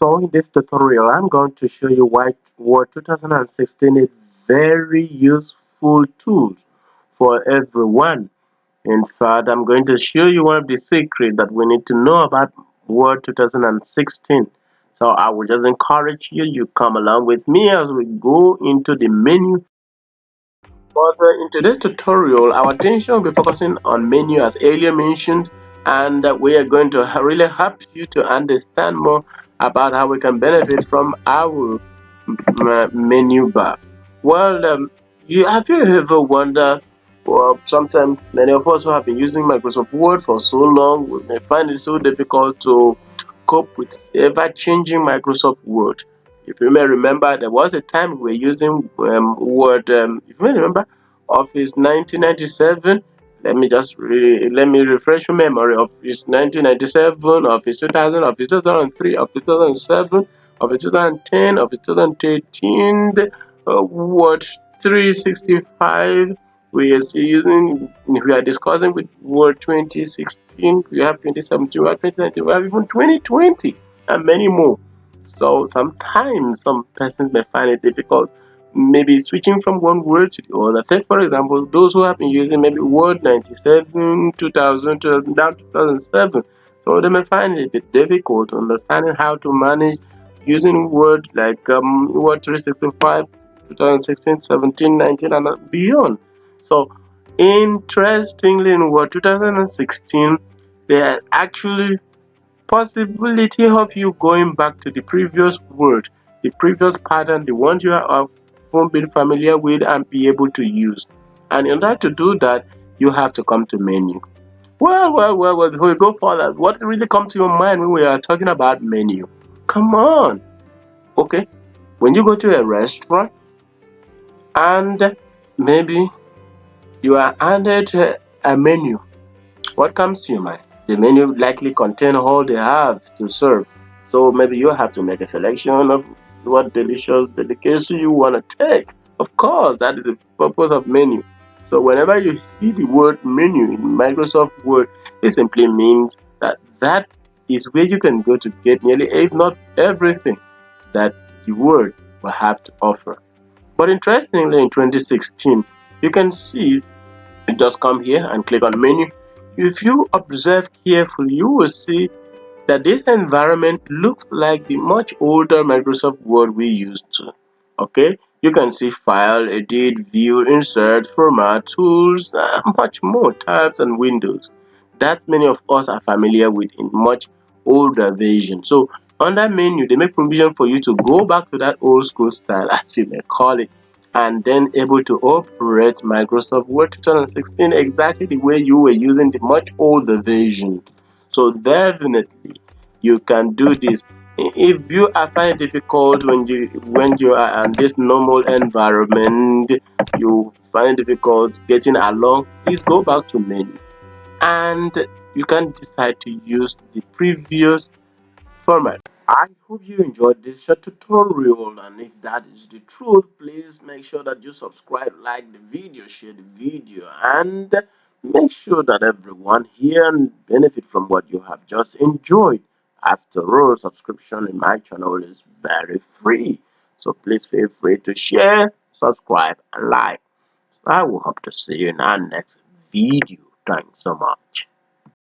So in this tutorial, I'm going to show you why Word 2016 is very useful tool for everyone. In fact, I'm going to show you one of the secrets that we need to know about Word 2016. So I will just encourage you come along with me as we go into the menu. Further in today's tutorial, our attention will be focusing on menu as earlier mentioned, and we are going to really help you to understand more about how we can benefit from our menu bar. Well, have you ever wondered, well, sometimes many of us who have been using Microsoft Word for so long, we may find it so difficult to cope with ever-changing Microsoft Word. If you may remember, there was a time we were using Word. If you may remember, Office 1997. Let me refresh your memory. Office 1997, Office 2000, Office 2003, Office 2007, Office 2010, Office 2013, Word 365. We are discussing with Word 2016. We have 2017, we have 2019, we have even 2020, and many more. So sometimes some persons may find it difficult, maybe switching from one word to the other. Take for example, those who have been using maybe Word 97, 2000, down to 2007. So they may find it a bit difficult understanding how to manage using Word like Word 365, 2016, 17, 19, and beyond. So interestingly, in Word 2016, they are actually possibility of you going back to the previous word, the previous pattern, the ones you have been familiar with and be able to use. And in order to do that, you have to come to menu. Well, before we go further, what really comes to your mind when we are talking about menu? Come on. Okay. When you go to a restaurant and maybe you are handed a menu, what comes to your mind? The menu likely contain all they have to serve. So maybe you have to make a selection of what delicious delicacy you want to take. Of course, that is the purpose of menu. So whenever you see the word menu in Microsoft Word, it simply means that that is where you can go to get nearly, if not everything, that the Word will have to offer. But interestingly, in 2016, you can see, you just come here and click on menu. If you observe carefully, you will see that this environment looks like the much older Microsoft Word we used to. Okay, you can see file, edit, view, insert, format, tools, much more tabs and windows that many of us are familiar with in much older version. So under menu, they make provision for you to go back to that old school style, as you may call it, and then able to operate Microsoft Word 2016 exactly the way you were using the much older version. So definitely you can do this. If you are finding it difficult when you are in this normal environment, you find it difficult getting along, please go back to menu and you can decide to use the previous format. I hope you enjoyed this short tutorial, and if that is the truth, please make sure that you subscribe, like the video, share the video, and make sure that everyone here benefit from what you have just enjoyed. After all, subscription in my channel is very free, so please feel free to share, subscribe, and like. I will hope to see you in our next video. Thanks so much.